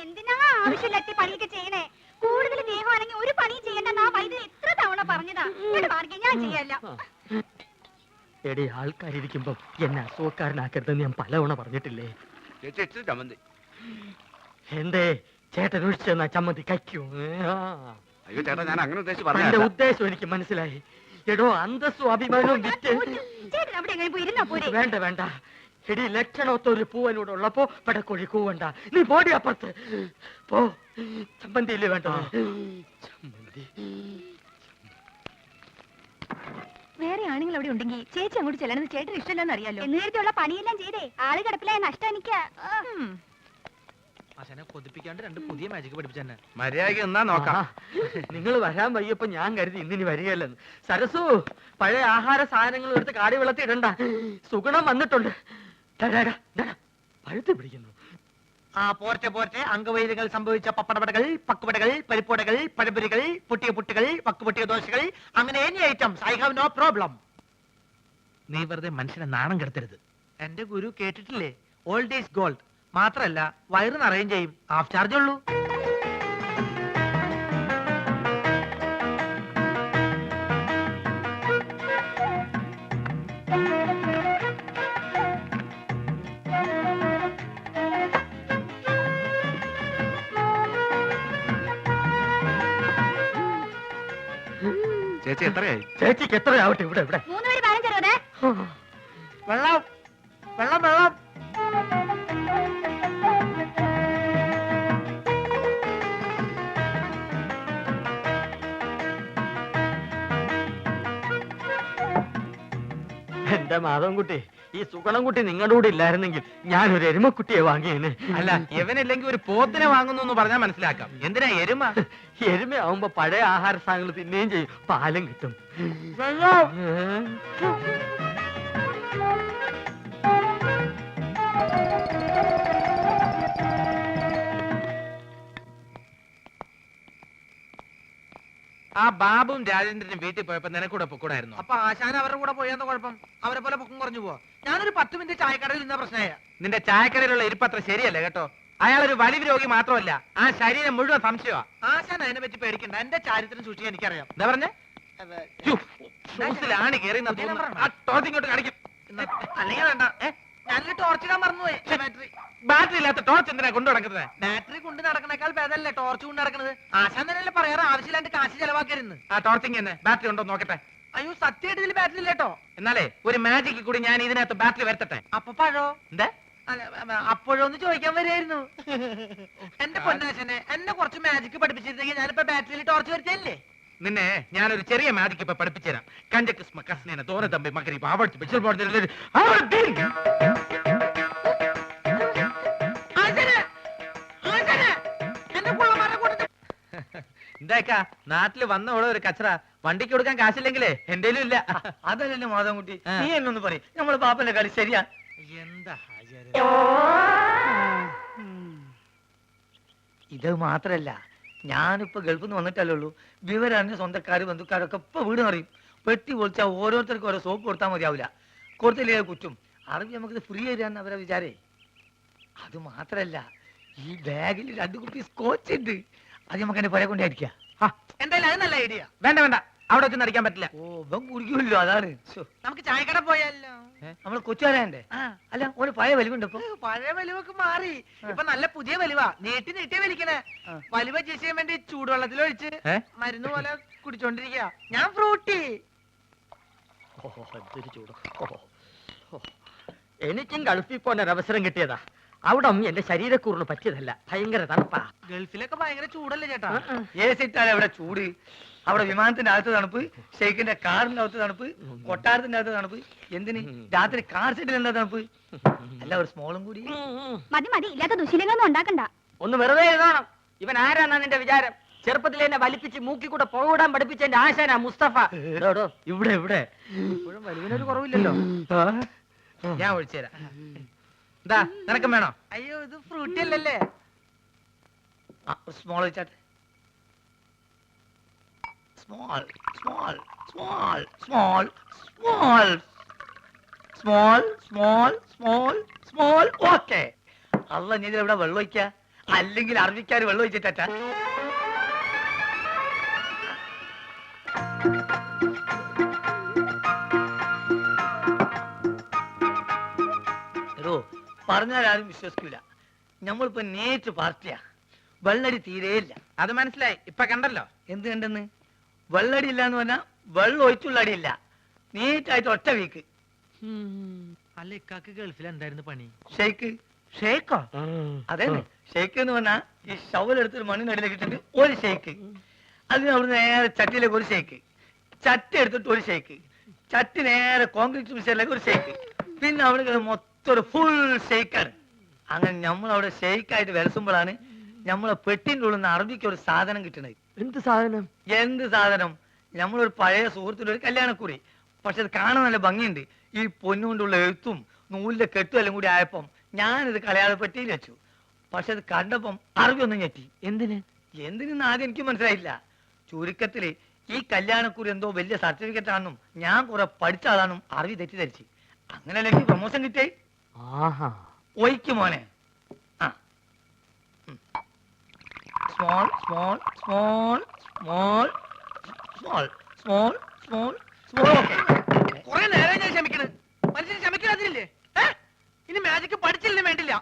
എന്തിനാ ആവശ്യമില്ലാത്ത പണിയൊക്കെ ചെയ്യണേ? കൂടുതൽ ദേഹമാണെങ്കിൽ ഒരു പണിയും ചെയ്യണ്ടെന്ന് ആ വൈദ്യുതി എത്ര തവണ പറഞ്ഞതാ. ഞാൻ ചെയ്യല്ല. എടി, ആൾക്കാരിയ്ക്കുമ്പോ എന്നെ അസുഖക്കാരനാക്കരുതെന്ന് ഞാൻ പലവണ പറഞ്ഞിട്ടില്ലേ? എന്തേ ചേട്ടൻ ഒഴിച്ചു തന്നാ ചമ്മന്തി കഴിക്കൂ? അയ്യോ ചേട്ടാ, ഞാൻ അങ്ങനെ എന്റെ ഉദ്ദേശം എനിക്ക് മനസ്സിലായി. എടോ, അന്തസ്സും അഭിമാനവും വിറ്റ് വേണ്ട വേണ്ട. എടി, ലക്ഷണത്തൊരു പൂവനോട് ഉള്ളപ്പോ പടക്കോഴി കൂവണ്ട. നീ ബോഡി അപ്പുറത്ത് പോ. ചമ്മന്തിയില്ലേ വേണ്ട? ചമ്മന്തി വേറെ ആണുങ്ങൾ അവിടെ ഉണ്ടെങ്കിൽ ചേച്ചി അങ്ങോട്ട് ചെല്ലണമെന്ന് ചേട്ടന് ഇഷ്ടമല്ലെന്ന് അറിയാലോ. നേരത്തെയുള്ള പണിയെല്ലാം ചെയ്തേ ആള് കിടപ്പിലായ നഷ്ടം എനിക്ക്. കൊതിപ്പിക്കാണ്ട് രണ്ട് പുതിയ മാജിക് പഠിപ്പിച്ചെന്നെ. മര്യാദയ്ക്ക് എന്നാ നോക്കാം. നിങ്ങൾ വരാൻ വയ്യപ്പോ ഞാൻ കരുതി ഇന്നിനി വരികയല്ലെന്ന്. സരസു, പഴയ ആഹാര സാധനങ്ങൾ എടുത്ത് കാടി വെള്ളത്തിൽ ഇടണ്ട. സുഗുണം വന്നിട്ടുണ്ട്. പഴുത്ത് പിടിക്കുന്നു. പോർട്ടെ പോർട്ടെ. അംഗവൈദ്യങ്ങൾ സംഭവിച്ച പപ്പടപടകൾ, പക്കുപടകൾ, പരിപ്പുടകൾ, പഴപുരികൾ, പൊട്ടിയ പുട്ടുകൾ, വക്കുപൊട്ടിയ ദോശകൾ, അങ്ങനെ any items. I have no problem. നീ വെറുതെ മനുഷ്യനെ നാണം കെടുത്തരുത്. എന്റെ ഗുരു കേട്ടിട്ടില്ലേ, ഓൾഡ് ഈസ് ഗോൾഡ്. മാത്രല്ല വയറ് നിറയും ചെയ്യും. ഹാഫ് ചാർജ് ഉള്ളൂ. ചേച്ചി എത്രയായി? ചേച്ചിക്ക് എത്രയാവട്ടെ? ഇവിടെ ഇവിടെ 3 പേര് 15 വെള്ളം വെള്ളം വെള്ളം. എന്റെ മാധവൻകുട്ടി, ഈ സുഗണൻകുട്ടി നിങ്ങളുടെ കൂടെ ഇല്ലായിരുന്നെങ്കിൽ ഞാനൊരു എരുമക്കുട്ടിയെ വാങ്ങിയേനെ. അല്ല, ഇവനില്ലെങ്കിൽ ഒരു പോത്തിനെ വാങ്ങുന്നു എന്ന് പറഞ്ഞാൽ മനസ്സിലാക്കാം. എന്തിനാ എരുമ? എരുമയാവുമ്പോ പഴയ ആഹാര സാധനങ്ങൾ തിന്നുകയും ചെയ്യും, പാലും കിട്ടും. ആ ബാബുവും രാജേന്ദ്രനും വീട്ടിൽ പോയപ്പോ നിനക്കൂടെ പൊക്കൂടായിരുന്നു. അപ്പൊ ആശാൻ അവരുടെ കൂടെ പോയെന്ന കുഴപ്പം? അവരെ പോലെ പൊക്കം കുറഞ്ഞു പോവാ. ഞാനൊരു 10 മിനിറ്റ് ചായക്കടയിൽ നിന്ന പ്രശ്നമായ. നിന്റെ ചായക്കടയിലുള്ള ഇരിപ്പത്ര ശരിയല്ല കേട്ടോ. അയാളൊരു വലിവ് രോഗി മാത്രമല്ല, ആ ശരീരം മുഴുവൻ സംശയമാ. ആശാൻ അതിനെ പറ്റി പേടിക്കണ്ട. എന്റെ ചാരിത്രം സൂക്ഷിക്കാൻ എനിക്കറിയാം. എന്താ പറഞ്ഞേ? ഷൂസിലാണ് കയറി ടോർച്ചിങ്ങോട്ട് കാണിക്കും. അല്ലെങ്കിൽ വേണ്ട, ഞാനൊരു ടോർച്ചിടാൻ മറന്നുപോയി. ബാറ്ററി ഇല്ലാത്ത ടോർച്ച് എന്തിനാ കൊണ്ടു നടക്കുന്നത്? ബാറ്ററി കൊണ്ട് നടക്കണേക്കാൾ ഭേദമല്ലേ ടോർച്ച് കൊണ്ട് നടക്കുന്നത്? ആശാൻ തന്നെയല്ലേ പറയാറ് ആവശ്യമില്ലാണ്ട് കാശ് ചെലവാക്കരുന്ന്. ആ ടോർച്ചിങ് തന്നെ ബാറ്ററി ഉണ്ടോ നോക്കട്ടെ. അയ്യോ, സത്യമായിട്ട് ഇതിൽ ബാറ്ററി ഇല്ലേട്ടോ. എന്നാലേ ഒരു മാജിക്ക് കൂടി ഞാൻ ഇതിനകത്ത് ബാറ്ററി വരുത്തട്ടെ. അപ്പൊ പഴോ? എന്താ അപ്പോഴൊന്ന് ചോദിക്കാൻ വരുമായിരുന്നു. എന്റെ പൊന്നാശനെ, എന്നെ കുറച്ച് മാജിക്ക് പഠിപ്പിച്ചിരുന്നെങ്കിൽ ഞാനിപ്പോ ബാറ്ററിയിൽ ടോർച്ച് വരുത്തല്ലേ. നിന്നെ ഞാനൊരു ചെറിയ മാജിക്ക് ഇപ്പൊ പഠിപ്പിച്ചുതരാം. കഞ്ചക്കിസ്മ കസ്നേന തോന തമ്പി മകരി പാവടിച്ച് ബിച്ചൽ പോർച്ച് എന്താക്കാ നാട്ടില് വന്ന ഓളെ ഒരു കച്ചറ. വണ്ടിക്ക് കൊടുക്കാൻ കാശില്ലെങ്കിലേ എന്റേലും ഇല്ല. അതല്ലേ മാധവൻകുട്ടി, നീ എന്നൊന്ന് പറയും. നമ്മള് പാപ്പന്റെ കളി ശരിയാ. എന്താ ഇത് മാത്രല്ല, ഞാനിപ്പോ ഗൾഫിൽ നിന്ന് വന്നിട്ടല്ലേ ഉള്ളൂ. വിവരറിഞ്ഞ സ്വന്തക്കാര് ബന്ധുക്കാരൊക്കെ ഇപ്പൊ വീട് അറിയും. പെട്ടി പൊളിച്ചാൽ ഓരോരുത്തർക്കും ഓരോ സോപ്പ് കൊടുത്താൽ മതിയാവില്ല. കൊടുത്തില്ലേ കുറ്റും. അറിവ് നമുക്കിത് ഫ്രീ തരാന്ന് അവരെ വിചാരേ. അത് മാത്രല്ല, ഈ ബാഗിൽ 2 കുപ്പി സ്കോച്ച് ഉണ്ട്. അത് നമുക്ക് എന്നെ പുറകെ കൊണ്ടായിരിക്കാം. എന്തായാലും അത് നല്ല ഐഡിയ. വേണ്ട വേണ്ട, അവിടെ വെച്ച് നടിക്കാൻ പറ്റില്ല. ഓ, ഇവൻ കുടിക്കുമല്ലോ, അതാണ്. നമുക്ക് ചായക്കട പോയാലോ? നമ്മള് കൊച്ചുകാരണ്ടേ? അല്ല, ഒരു പഴയ വലിവുണ്ട്. ഇപ്പൊ പഴയ വലിവൊക്കെ മാറി. ഇപ്പൊ നല്ല പുതിയ വലിവാ. നീട്ടി നീട്ടി വലിക്കണേ. വലിവ ചെയ്യാൻ വേണ്ടി ചൂടുവെള്ളത്തിൽ ഒഴിച്ച് മരുന്ന് പോലെ കുടിച്ചോണ്ടിരിക്കുക. ഞാൻ ഫ്രൂട്ടി. എനിക്കും ഗൾഫിൽ പോകാൻ ഒരു അവസരം കിട്ടിയതാ. അവിടെ എന്റെ ശരീരക്കൂറിന് പറ്റിയതല്ല. ഭയങ്കര തണുപ്പാ. ഗൾഫിലൊക്കെ ഭയങ്കര ചൂടല്ലേ ചേട്ടാ? ഏസിട്ടാണ് അവിടെ ചൂട്. അവിടെ വിമാനത്തിന്റെ അകത്ത് തണുപ്പ്, ഷെയ്ഖിന്റെ കാറിന്റെ അകത്ത് തണുപ്പ്, കൊട്ടാരത്തിന്റെ അകത്ത് തണുപ്പ്. എന്തിന് രാത്രി കാർ സെറ്റിൽ എന്താ തണുപ്പ്? അല്ല, ഒരു സ്മോളും കൂടി മതി മതി. ഇല്ലാത്ത ദുശീലങ്ങളൊന്നും ഉണ്ടാക്കണ്ട. ഒന്ന് വെറുതെ എഴുതണം. ഇവൻ ആരാന്നാ നിന്റെ വിചാരം? ചെറുപ്പത്തിൽ എന്നെ വലിപ്പിച്ച് മൂക്കി കൂടെ പുകവിടാൻ പഠിപ്പിച്ച എന്റെ ആശാനാ മുസ്തഫ. ഇവിടെ ഇവിടെ ഇപ്പോഴും വലിവിനൊരു കുറവില്ലല്ലോ. ഞാൻ ഒഴിച്ചുതരാം. എന്താ നിനക്കും വേണോ? അയ്യോ, ഇത് ഫ്രൂട്ടി അല്ലല്ലേ. Small വെച്ചാട്ടെ. small, small, small, small, small, small, small, small, small. Okay. അല്ല നീ ഇവിടെ വെള്ളം ഒഴിക്ക, അല്ലെങ്കിൽ അറബിക്കാർ വെള്ളം ഒഴിച്ചിട്ട. പറഞ്ഞാൽ ആരും വിശ്വസിക്കൂല. നമ്മളിപ്പോ നേരിട്ട് പാർട്ടിയാ. വെള്ളടി തീരെയില്ല. അത് മനസ്സിലായി, ഇപ്പൊ കണ്ടല്ലോ. എന്ത് കണ്ടെന്ന്? വെള്ളടി ഇല്ല എന്ന് പറഞ്ഞാ വെള്ളം ഒഴിച്ചുള്ള അടിയില്ല. നീറ്റായിട്ട് ഒറ്റ വീക്ക്. അല്ല, ഇക്കാക്ക് ഗൾഫിൽ എന്തായിരുന്നു പണി? ഷെയ്ക്ക്. ഷേക്കോ? അതെ, ഷെയ്ക്ക് എന്ന് പറഞ്ഞാ ഈ ഷവലെടുത്തൊരു മണ്ണിനടിയിലേക്ക് ഇട്ടിട്ട് ഒരു ഷെയ്ക്ക്, അതിന് അവിടെ നേരെ ചട്ടിയിലേക്ക് ഒരു ഷെയ്ക്ക്, ചട്ടി എടുത്തിട്ട് ഒരു ഷെയ്ക്ക്, ചട്ടി നേരെ കോൺക്രീറ്റ് മിക്സറിലേക്ക് ഒരു ഷെയ്ക്ക്, പിന്നെ അവിടെ മൊത്തം ഒരു ഫുൾ ഷെയ്ക്കാണ്. അങ്ങനെ നമ്മളവിടെ ഷെയ്ക്കായിട്ട് വിലസുമ്പോഴാണ് നമ്മളെ പെട്ടിൻ്റെ ഉള്ളിൽ നിന്ന് അറബിക്ക് ഒരു സാധനം കിട്ടണത്. എന്ത് സാധനം? എന്ത് സാധനം? നമ്മളൊരു പഴയ സുഹൃത്തിന്റെ ഒരു കല്യാണക്കുറി. പക്ഷെ അത് കാണാൻ നല്ല ഭംഗിയുണ്ട്. ഈ പൊന്നുകൊണ്ടുള്ള എഴുത്തും നൂലിന്റെ കെട്ടും എല്ലാം കൂടി ആയപ്പം ഞാനിത് കളയാതെ പെട്ടിയിൽ വെച്ചു. പക്ഷെ അത് കണ്ടപ്പം അറബി ഒന്നും ഞെട്ടി. എന്തിനെന്ന് ആദ്യം എനിക്ക് മനസ്സിലായില്ല. ചുരുക്കത്തില് ഈ കല്യാണക്കുറി എന്തോ വലിയ സർട്ടിഫിക്കറ്റ് ആണെന്നും ഞാൻ കുറെ പഠിച്ച ആളാണെന്നും അറബി തെറ്റിദ്ധരിച്ച്. അങ്ങനെയല്ല എനിക്ക് പ്രൊമോഷൻ കിട്ടേ. ഒയ്ക്ക് മോനെ. ആ, small small small small small small small small. Okay, കുറെ നേരം ഞാൻ ക്ഷമിക്കണ്. മനുഷ്യൻ ക്ഷമിക്കാതില്ലേ? ഇനി മാജിക്ക് പഠിച്ചില്ലേ വേണ്ടില്ല.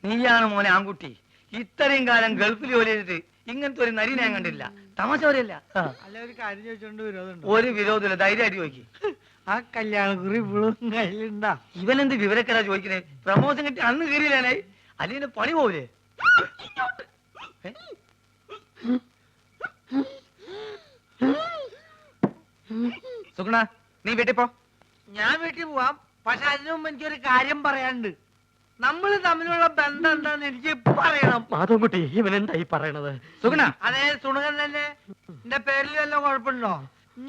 നീയാണ് മോനെ ആൺകുട്ടി. ഇത്രയും കാലം ഗൾഫിൽ ജോലി ചെയ്തിട്ട് ഇങ്ങനത്തെ ഒരു നരി ഞാൻ കണ്ടില്ല. തമാശ പറയല്ല. അല്ല, ഒരു കാര്യം ചോദിച്ചോണ്ട് വിരോധമുണ്ടോ? ഒരു വിരോധമില്ല, ധൈര്യമായിട്ട് ചോദിക്കും. ആ കല്യാണക്കുറി ഇപ്പോഴും കയ്യിലുണ്ടാ? ഇവനെന്ത് വിവരക്കടാ ചോദിക്കണേ? പ്രമോഷൻ കിട്ടി അന്ന് കയറിയില്ലേ? അല്ലെങ്കിൽ പണി പോവില്ലേ? സുഗുണ, നീ വീട്ടിൽ പോ. ഞാൻ വീട്ടിൽ പോവാം. പക്ഷെ അതിനു മുമ്പ് എനിക്കൊരു കാര്യം പറയാനുണ്ട്. നമ്മൾ തമ്മിലുള്ള ബന്ധം എന്താന്ന് എനിക്ക് പറയണം. മാധവൻകുട്ടി, ഇവൻ എന്തായി പറയണത്? സുഗുണ, അതേ സുണകൻ തന്നെ. എന്റെ പേരിൽ വല്ല കുഴപ്പമുണ്ടോ?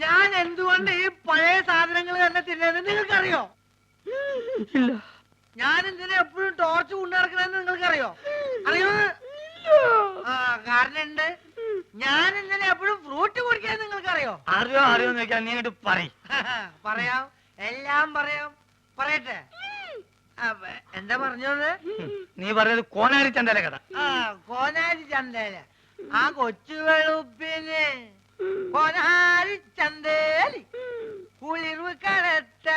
ഞാൻ എന്തുകൊണ്ട് ഈ പഴയ സാധനങ്ങൾ തന്നെ തിന്നുന്നത് നിങ്ങൾക്കറിയോ? ഇല്ല. ഞാൻ എന്തിനാ എപ്പോഴും ടോർച്ച് കൊണ്ടു നടക്കണെന്ന് നിങ്ങൾക്കറിയോ? അറിയോ? ആ, കാരണം ഉണ്ട്. ഞാൻ എന്തിനാ എപ്പോഴും ഫ്രൂട്ട് കുടിക്കാൻ നിങ്ങൾക്കറിയോ? അറിയോ അറിയോന്ന് ചോദിക്കാൻ നീ ഇങ്ങോട്ട് പറയും. പറയാം, എല്ലാം പറയാം. പറയട്ടെ? എന്താ പറഞ്ഞത്? നീ പറഞ്ഞത് കോനാരി ചന്തല കഥ. ആ, കോനാരി ചന്തേല. ആ കൊച്ചു വെളുപ്പിന് കോനാരി ചന്തേലി കുളിർവ് കടത്ത